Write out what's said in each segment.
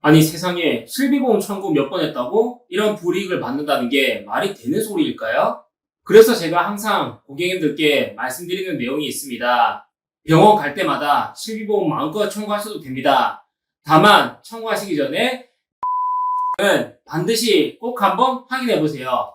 아니 세상에 실비보험 청구 몇 번 했다고 이런 불이익을 받는다는 게 말이 되는 소리일까요? 그래서 제가 항상 고객님들께 말씀드리는 내용이 있습니다. 병원 갈 때마다 실비보험 마음껏 청구하셔도 됩니다. 다만 청구하시기 전에 반드시 꼭 한번 확인해 보세요.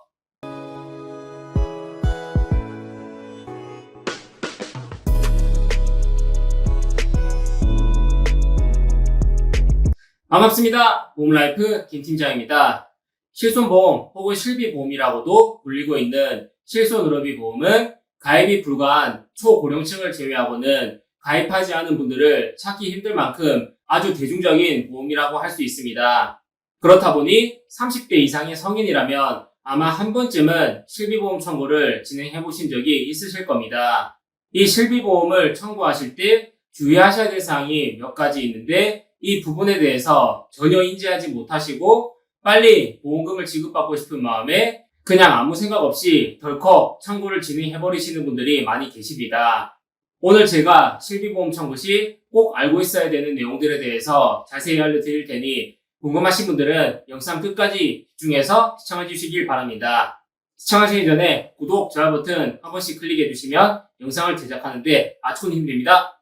반갑습니다. 보험라이프 김팀장입니다. 실손보험 혹은 실비보험이라고도 불리고 있는 실손의료비보험은 가입이 불가한 초고령층을 제외하고는 가입하지 않은 분들을 찾기 힘들 만큼 아주 대중적인 보험이라고 할 수 있습니다. 그렇다 보니 30대 이상의 성인이라면 아마 한 번쯤은 실비보험 청구를 진행해 보신 적이 있으실 겁니다. 이 실비보험을 청구하실 때 주의하셔야 될 사항이 몇 가지 있는데 이 부분에 대해서 전혀 인지하지 못하시고 빨리 보험금을 지급받고 싶은 마음에 그냥 아무 생각 없이 덜컥 청구를 진행해버리시는 분들이 많이 계십니다. 오늘 제가 실비보험 청구 시 꼭 알고 있어야 되는 내용들에 대해서 자세히 알려드릴 테니 궁금하신 분들은 영상 끝까지 집중해서 시청해 주시길 바랍니다. 시청하시기 전에 구독, 좋아요 버튼 한 번씩 클릭해 주시면 영상을 제작하는데 아주 큰 힘이 됩니다.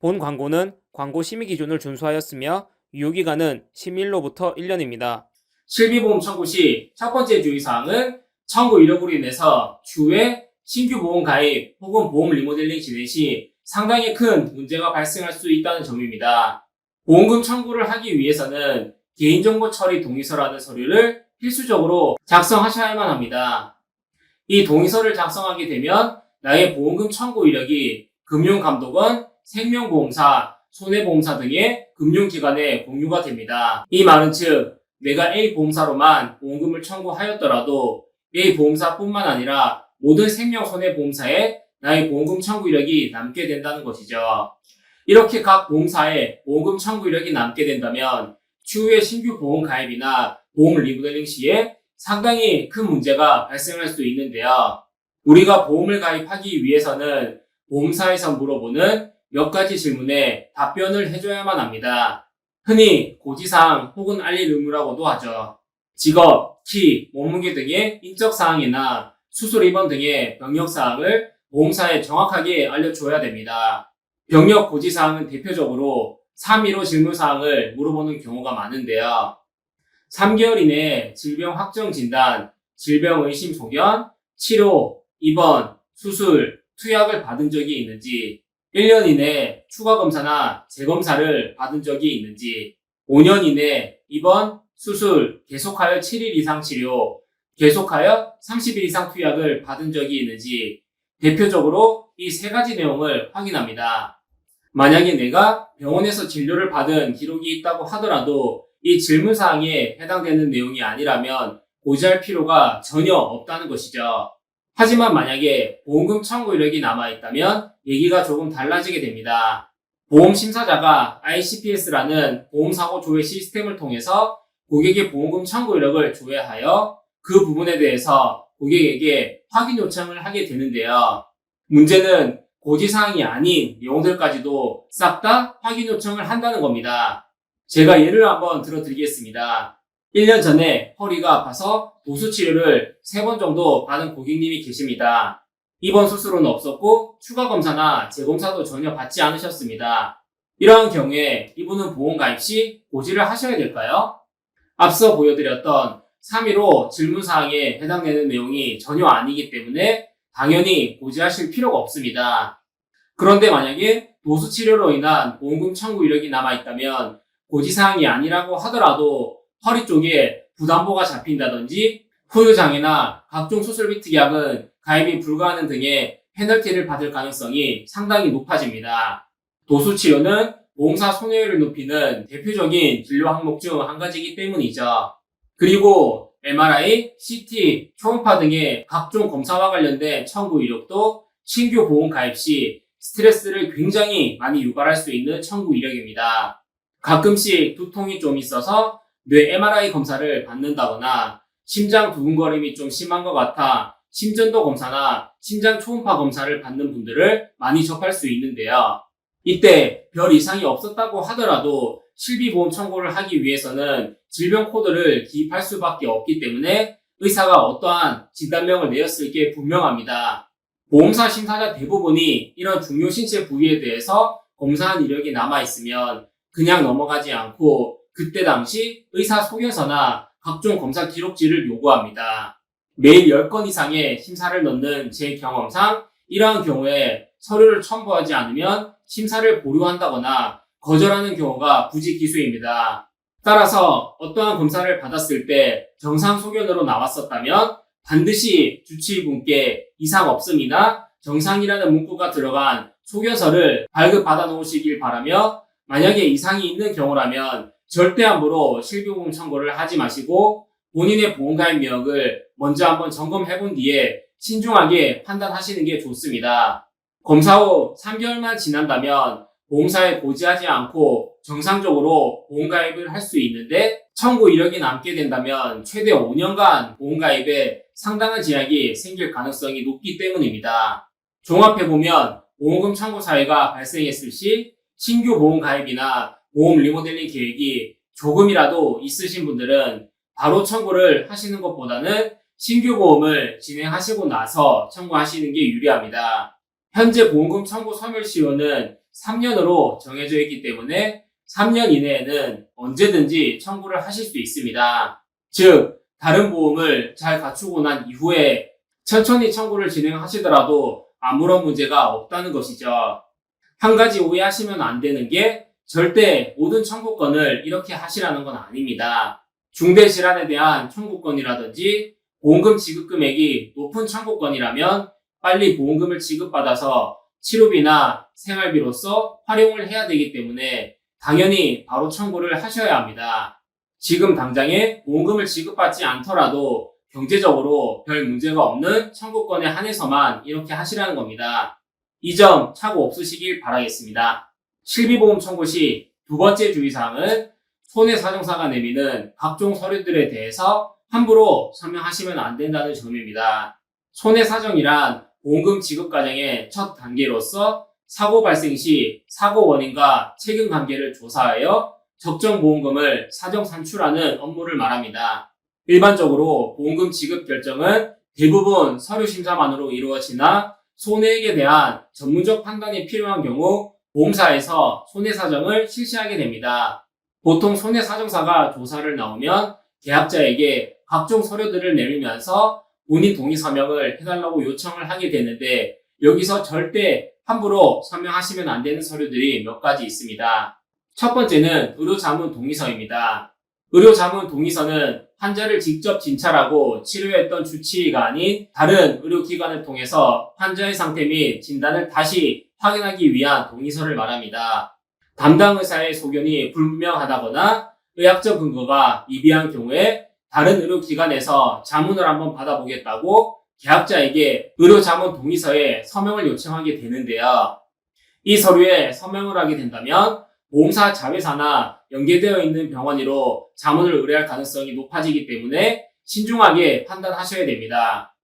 본 광고는 광고 심의 기준을 준수하였으며 유효기간은 심의일로부터 1년입니다. 실비보험 청구 시 첫 번째 주의사항은 청구 이력으로 인해서 추후에 신규 보험 가입 혹은 보험 리모델링 진행 시 상당히 큰 문제가 발생할 수 있다는 점입니다. 보험금 청구를 하기 위해서는 개인정보 처리 동의서라는 서류를 필수적으로 작성하셔야만 합니다. 이 동의서를 작성하게 되면 나의 보험금 청구 이력이 금융감독원, 생명보험사, 손해보험사 등의 금융기관에 공유가 됩니다. 이 말은 즉 내가 A 보험사로만 보험금을 청구하였더라도 A 보험사뿐만 아니라 모든 생명손해보험사에 나의 보험금 청구 이력이 남게 된다는 것이죠. 이렇게 각 보험사에 보험금 청구 이력이 남게 된다면 추후에 신규 보험 가입이나 보험 리모델링 시에 상당히 큰 문제가 발생할 수 있는데요. 우리가 보험을 가입하기 위해서는 보험사에서 물어보는 몇 가지 질문에 답변을 해줘야만 합니다. 흔히 고지사항 혹은 알릴 의무라고도 하죠. 직업, 키, 몸무게 등의 인적사항이나 수술 입원 등의 병력사항을 보험사에 정확하게 알려줘야 됩니다. 병력 고지사항은 대표적으로 315 질문사항을 물어보는 경우가 많은데요. 3개월 이내 질병 확정 진단, 질병 의심 소견, 치료, 입원, 수술, 투약을 받은 적이 있는지, 1년 이내 추가 검사나 재검사를 받은 적이 있는지, 5년 이내 입원, 수술, 계속하여 7일 이상 치료, 계속하여 30일 이상 투약을 받은 적이 있는지 대표적으로 이 세 가지 내용을 확인합니다. 만약에 내가 병원에서 진료를 받은 기록이 있다고 하더라도 이 질문사항에 해당되는 내용이 아니라면 고지할 필요가 전혀 없다는 것이죠. 하지만 만약에 보험금 청구 이력이 남아있다면 얘기가 조금 달라지게 됩니다. 보험심사자가 ICPS라는 보험사고 조회 시스템을 통해서 고객의 보험금 청구 이력을 조회하여 그 부분에 대해서 고객에게 확인 요청을 하게 되는데요. 문제는 고지사항이 아닌 내용들까지도 싹 다 확인 요청을 한다는 겁니다. 제가 예를 한번 들어드리겠습니다. 1년 전에 허리가 아파서 도수치료를 3번 정도 받은 고객님이 계십니다. 입원 수술은 없었고 추가 검사나 재검사도 전혀 받지 않으셨습니다. 이러한 경우에 이분은 보험 가입 시 고지를 하셔야 될까요? 앞서 보여드렸던 315 질문사항에 해당되는 내용이 전혀 아니기 때문에 당연히 고지하실 필요가 없습니다. 그런데 만약에 도수치료로 인한 보험금 청구 이력이 남아있다면 고지사항이 아니라고 하더라도 허리 쪽에 부담보가 잡힌다든지 후유장애나 각종 수술비 특약은 가입이 불가하는 등의 페널티를 받을 가능성이 상당히 높아집니다. 도수치료는 보험사 손해율을 높이는 대표적인 진료 항목 중 한 가지이기 때문이죠. 그리고 MRI, CT, 초음파 등의 각종 검사와 관련된 청구 이력도 신규 보험 가입 시 스트레스를 굉장히 많이 유발할 수 있는 청구 이력입니다. 가끔씩 두통이 좀 있어서 뇌 MRI 검사를 받는다거나 심장 두근거림이 좀 심한 것 같아 심전도 검사나 심장 초음파 검사를 받는 분들을 많이 접할 수 있는데요. 이때 별 이상이 없었다고 하더라도 실비보험 청구를 하기 위해서는 질병 코드를 기입할 수밖에 없기 때문에 의사가 어떠한 진단명을 내었을 게 분명합니다. 보험사 심사자 대부분이 이런 중요 신체 부위에 대해서 검사한 이력이 남아있으면 그냥 넘어가지 않고 그때 당시 의사 소견서나 각종 검사 기록지를 요구합니다. 매일 10건 이상의 심사를 넣는 제 경험상 이러한 경우에 서류를 첨부하지 않으면 심사를 보류한다거나 거절하는 경우가 부지기수입니다. 따라서 어떠한 검사를 받았을 때 정상 소견으로 나왔었다면 반드시 주치의분께 이상 없음이나 정상이라는 문구가 들어간 소견서를 발급받아 놓으시길 바라며, 만약에 이상이 있는 경우라면 절대 함부로 실비보험 청구를 하지 마시고 본인의 보험가입 내역을 먼저 한번 점검해 본 뒤에 신중하게 판단하시는 게 좋습니다. 검사 후 3개월만 지난다면 보험사에 고지하지 않고 정상적으로 보험가입을 할 수 있는데, 청구 이력이 남게 된다면 최대 5년간 보험가입에 상당한 제약이 생길 가능성이 높기 때문입니다. 종합해보면 보험금 청구 사유가 발생했을 시 신규 보험가입이나 보험 리모델링 계획이 조금이라도 있으신 분들은 바로 청구를 하시는 것보다는 신규 보험을 진행하시고 나서 청구하시는 게 유리합니다. 현재 보험금 청구 소멸시효는 3년으로 정해져 있기 때문에 3년 이내에는 언제든지 청구를 하실 수 있습니다. 즉, 다른 보험을 잘 갖추고 난 이후에 천천히 청구를 진행하시더라도 아무런 문제가 없다는 것이죠. 한 가지 오해하시면 안 되는 게 절대 모든 청구권을 이렇게 하시라는 건 아닙니다. 중대질환에 대한 청구권이라든지 보험금 지급 금액이 높은 청구권이라면 빨리 보험금을 지급받아서 치료비나 생활비로서 활용을 해야 되기 때문에 당연히 바로 청구를 하셔야 합니다. 지금 당장에 보험금을 지급받지 않더라도 경제적으로 별 문제가 없는 청구권에 한해서만 이렇게 하시라는 겁니다. 이 점 착오 없으시길 바라겠습니다. 실비보험 청구 시 두 번째 주의사항은 손해사정사가 내미는 각종 서류들에 대해서 함부로 서명하시면 안 된다는 점입니다. 손해사정이란 보험금 지급 과정의 첫 단계로서 사고 발생 시 사고 원인과 책임 관계를 조사하여 적정 보험금을 사정 산출하는 업무를 말합니다. 일반적으로 보험금 지급 결정은 대부분 서류 심사만으로 이루어지나 손해액에 대한 전문적 판단이 필요한 경우 보험사에서 손해사정을 실시하게 됩니다. 보통 손해사정사가 조사를 나오면 계약자에게 각종 서류들을 내밀면서 본인 동의 서명을 해달라고 요청을 하게 되는데, 여기서 절대 함부로 서명하시면 안 되는 서류들이 몇 가지 있습니다. 첫 번째는 의료자문 동의서입니다. 의료자문 동의서는 환자를 직접 진찰하고 치료했던 주치의가 아닌 다른 의료기관을 통해서 환자의 상태 및 진단을 다시 확인하기 위한 동의서를 말합니다. 담당 의사의 소견이 불분명하다거나 의학적 근거가 미비한 경우에 다른 의료기관에서 자문을 한번 받아보겠다고 계약자에게 의료자문 동의서에 서명을 요청하게 되는데요. 이 서류에 서명을 하게 된다면 보험사 자회사나 연계되어 있는 병원으로 자문을 의뢰할 가능성이 높아지기 때문에 신중하게 판단하셔야 됩니다.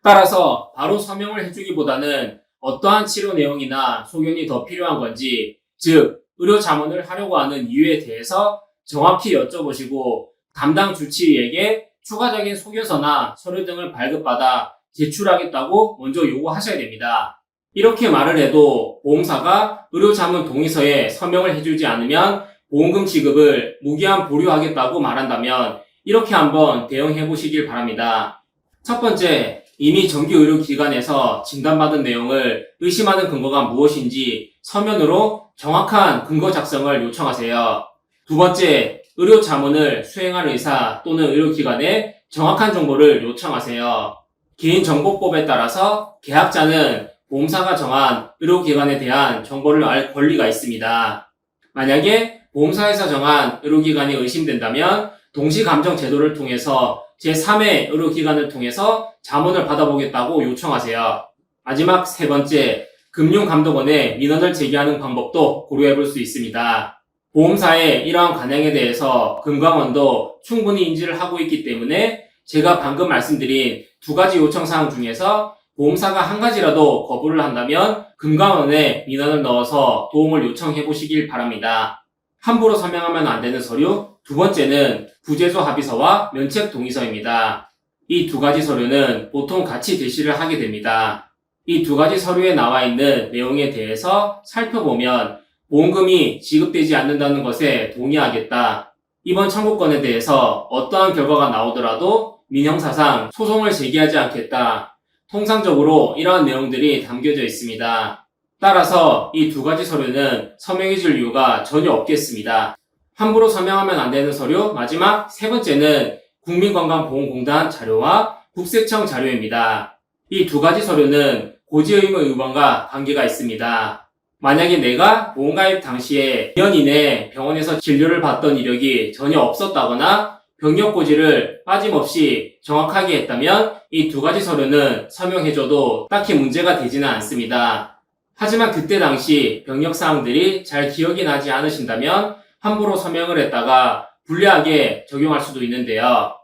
따라서 바로 서명을 해주기보다는 어떠한 치료 내용이나 소견이 더 필요한 건지, 즉 의료 자문을 하려고 하는 이유에 대해서 정확히 여쭤보시고 담당 주치의에게 추가적인 소견서나 서류 등을 발급받아 제출하겠다고 먼저 요구하셔야 됩니다. 이렇게 말을 해도 보험사가 의료자문 동의서에 서명을 해주지 않으면 보험금 지급을 무기한 보류하겠다고 말한다면 이렇게 한번 대응해 보시길 바랍니다. 첫 번째, 이미 정규의료기관에서 진단받은 내용을 의심하는 근거가 무엇인지 서면으로 정확한 근거 작성을 요청하세요. 두 번째, 의료자문을 수행할 의사 또는 의료기관에 정확한 정보를 요청하세요. 개인정보법에 따라서 계약자는 보험사가 정한 의료기관에 대한 정보를 알 권리가 있습니다. 만약에 보험사에서 정한 의료기관이 의심된다면 동시감정 제도를 통해서 제3의 의료기관을 통해서 자문을 받아보겠다고 요청하세요. 마지막 세 번째, 금융감독원에 민원을 제기하는 방법도 고려해 볼 수 있습니다. 보험사의 이러한 관행에 대해서 금감원도 충분히 인지를 하고 있기 때문에 제가 방금 말씀드린 두 가지 요청사항 중에서 보험사가 한 가지라도 거부를 한다면 금감원에 민원을 넣어서 도움을 요청해 보시길 바랍니다. 함부로 서명하면 안 되는 서류. 두 번째는 부재소 합의서와 면책 동의서입니다. 이 두 가지 서류는 보통 같이 제시를 하게 됩니다. 이 두 가지 서류에 나와 있는 내용에 대해서 살펴보면 보험금이 지급되지 않는다는 것에 동의하겠다. 이번 청구권에 대해서 어떠한 결과가 나오더라도 민형사상 소송을 제기하지 않겠다. 통상적으로 이러한 내용들이 담겨져 있습니다. 따라서 이 두 가지 서류는 서명해줄 이유가 전혀 없겠습니다. 함부로 서명하면 안 되는 서류. 마지막 세 번째는 국민건강보험공단 자료와 국세청 자료입니다. 이 두 가지 서류는 고지의무 위반과 관계가 있습니다. 만약에 내가 보험가입 당시에 2년 이내에 병원에서 진료를 받던 이력이 전혀 없었다거나 병력 고지를 빠짐없이 정확하게 했다면 이 두 가지 서류는 서명해줘도 딱히 문제가 되지는 않습니다. 하지만 그때 당시 병력 사항들이 잘 기억이 나지 않으신다면 함부로 서명을 했다가 불리하게 적용할 수도 있는데요.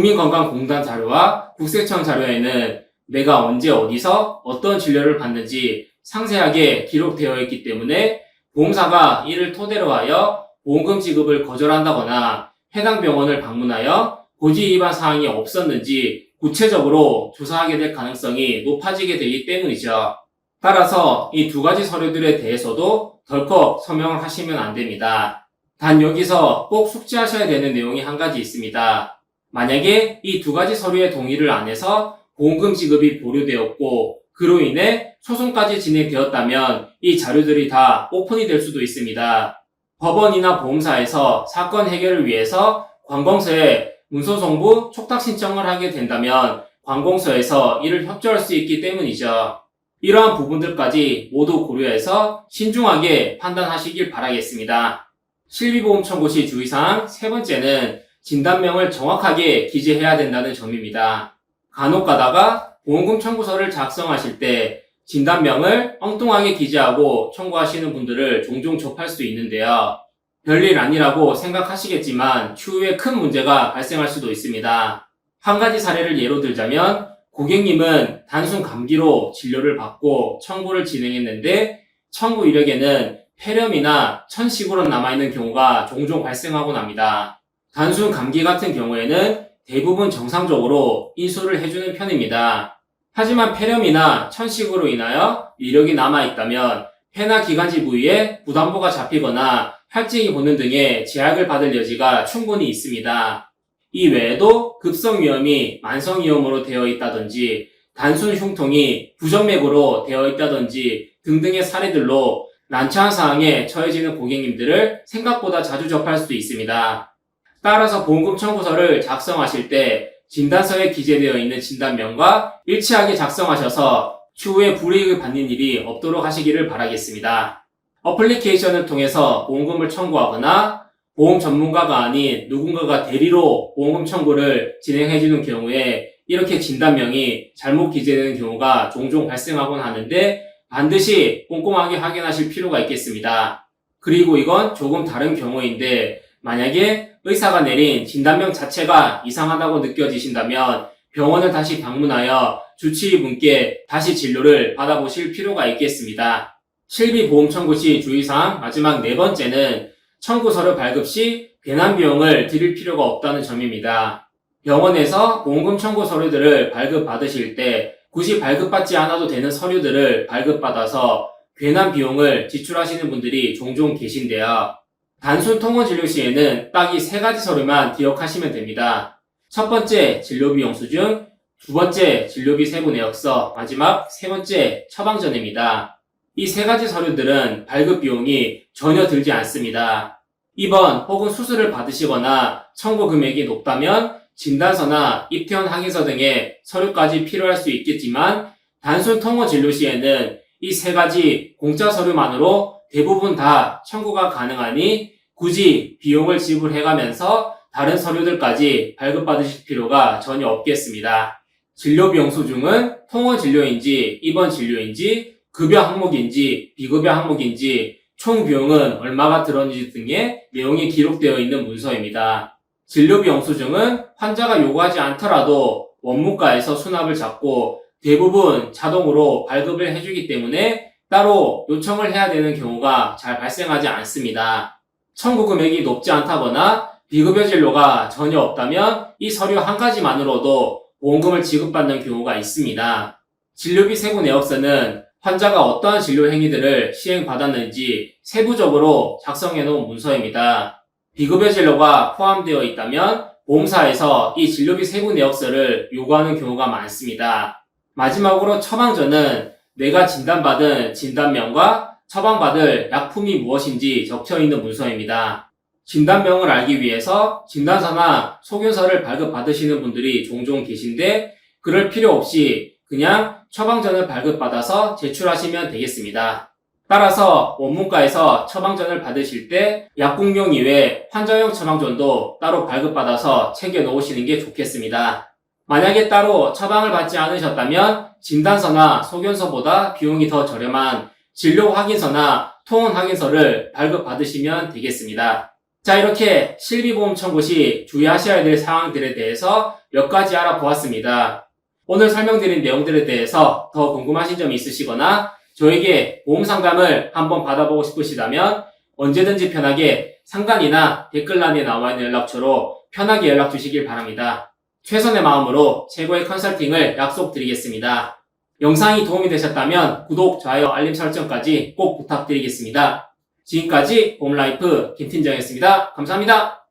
국민건강공단 자료와 국세청 자료에는 내가 언제 어디서 어떤 진료를 받는지 상세하게 기록되어 있기 때문에 보험사가 이를 토대로 하여 보험금 지급을 거절한다거나 해당 병원을 방문하여 고지 위반 사항이 없었는지 구체적으로 조사하게 될 가능성이 높아지게 되기 때문이죠. 따라서 이 두 가지 서류들에 대해서도 덜컥 서명을 하시면 안 됩니다. 단 여기서 꼭 숙지하셔야 되는 내용이 한 가지 있습니다. 만약에 이 두 가지 서류의 동의를 안 해서 보험금 지급이 보류되었고 그로 인해 소송까지 진행되었다면 이 자료들이 다 오픈이 될 수도 있습니다. 법원이나 보험사에서 사건 해결을 위해서 관공서에 문서송부 촉탁 신청을 하게 된다면 관공서에서 이를 협조할 수 있기 때문이죠. 이러한 부분들까지 모두 고려해서 신중하게 판단하시길 바라겠습니다. 실비보험 청구 시 주의사항 세 번째는 진단명을 정확하게 기재해야 된다는 점입니다. 간혹 가다가 보험금 청구서를 작성하실 때 진단명을 엉뚱하게 기재하고 청구하시는 분들을 종종 접할 수 있는데요. 별일 아니라고 생각하시겠지만 추후에 큰 문제가 발생할 수도 있습니다. 한 가지 사례를 예로 들자면 고객님은 단순 감기로 진료를 받고 청구를 진행했는데 청구 이력에는 폐렴이나 천식으로 남아있는 경우가 종종 발생하고 납니다. 단순 감기 같은 경우에는 대부분 정상적으로 인수를 해주는 편입니다. 하지만 폐렴이나 천식으로 인하여 이력이 남아있다면 폐나 기관지 부위에 부담부가 잡히거나 할증이 보는 등의 제약을 받을 여지가 충분히 있습니다. 이 외에도 급성위염이 만성위염으로 되어 있다든지 단순 흉통이 부정맥으로 되어 있다든지 등등의 사례들로 난처한 상황에 처해지는 고객님들을 생각보다 자주 접할 수도 있습니다. 따라서 보험금 청구서를 작성하실 때 진단서에 기재되어 있는 진단명과 일치하게 작성하셔서 추후에 불이익을 받는 일이 없도록 하시기를 바라겠습니다. 어플리케이션을 통해서 보험금을 청구하거나 보험 전문가가 아닌 누군가가 대리로 보험금 청구를 진행해주는 경우에 이렇게 진단명이 잘못 기재되는 경우가 종종 발생하곤 하는데 반드시 꼼꼼하게 확인하실 필요가 있겠습니다. 그리고 이건 조금 다른 경우인데 만약에 의사가 내린 진단명 자체가 이상하다고 느껴지신다면 병원을 다시 방문하여 주치의분께 다시 진료를 받아보실 필요가 있겠습니다. 실비보험 청구 시 주의사항 마지막 네 번째는 청구서류 발급 시 괜한 비용을 드릴 필요가 없다는 점입니다. 병원에서 보험금 청구 서류들을 발급받으실 때 굳이 발급받지 않아도 되는 서류들을 발급받아서 괜한 비용을 지출하시는 분들이 종종 계신데요. 단순 통원 진료 시에는 딱 이 세 가지 서류만 기억하시면 됩니다. 첫 번째 진료비 영수증, 두 번째 진료비 세부 내역서, 마지막 세 번째 처방전입니다. 이 세 가지 서류들은 발급 비용이 전혀 들지 않습니다. 입원 혹은 수술을 받으시거나 청구 금액이 높다면 진단서나 입퇴원 확인서 등의 서류까지 필요할 수 있겠지만 단순 통원 진료 시에는 이 세 가지 공짜 서류만으로 대부분 다 청구가 가능하니 굳이 비용을 지불해가면서 다른 서류들까지 발급받으실 필요가 전혀 없겠습니다. 진료비 영수증은 통원 진료인지 입원 진료인지 급여 항목인지 비급여 항목인지 총 비용은 얼마가 들었는지 등의 내용이 기록되어 있는 문서입니다. 진료비 영수증은 환자가 요구하지 않더라도 원무과에서 수납을 잡고 대부분 자동으로 발급을 해주기 때문에 따로 요청을 해야 되는 경우가 잘 발생하지 않습니다. 청구 금액이 높지 않다거나 비급여 진료가 전혀 없다면 이 서류 한 가지만으로도 보험금을 지급받는 경우가 있습니다. 진료비 세부 내역서는 환자가 어떠한 진료 행위들을 시행받았는지 세부적으로 작성해 놓은 문서입니다. 비급여 진료가 포함되어 있다면 보험사에서 이 진료비 세부 내역서를 요구하는 경우가 많습니다. 마지막으로 처방전은 내가 진단받은 진단명과 처방받을 약품이 무엇인지 적혀있는 문서입니다. 진단명을 알기 위해서 진단서나 소견서를 발급받으시는 분들이 종종 계신데 그럴 필요 없이 그냥 처방전을 발급받아서 제출하시면 되겠습니다. 따라서 원문가에서 처방전을 받으실 때 약국용 이외에 환자용 처방전도 따로 발급받아서 챙겨 놓으시는 게 좋겠습니다. 만약에 따로 처방을 받지 않으셨다면 진단서나 소견서보다 비용이 더 저렴한 진료 확인서나 통원 확인서를 발급받으시면 되겠습니다. 자, 이렇게 실비보험 청구 시 주의하셔야 될 사항들에 대해서 몇 가지 알아보았습니다. 오늘 설명드린 내용들에 대해서 더 궁금하신 점이 있으시거나 저에게 보험 상담을 한번 받아보고 싶으시다면 언제든지 편하게 상단이나 댓글란에 나와 있는 연락처로 편하게 연락 주시길 바랍니다. 최선의 마음으로 최고의 컨설팅을 약속드리겠습니다. 영상이 도움이 되셨다면 구독, 좋아요, 알림 설정까지 꼭 부탁드리겠습니다. 지금까지 보험라이프 김팀장이었습니다. 감사합니다.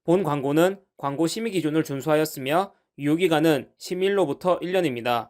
본 광고는 광고 심의 기준을 준수하였으며 유효기간은 11로부터 1년입니다.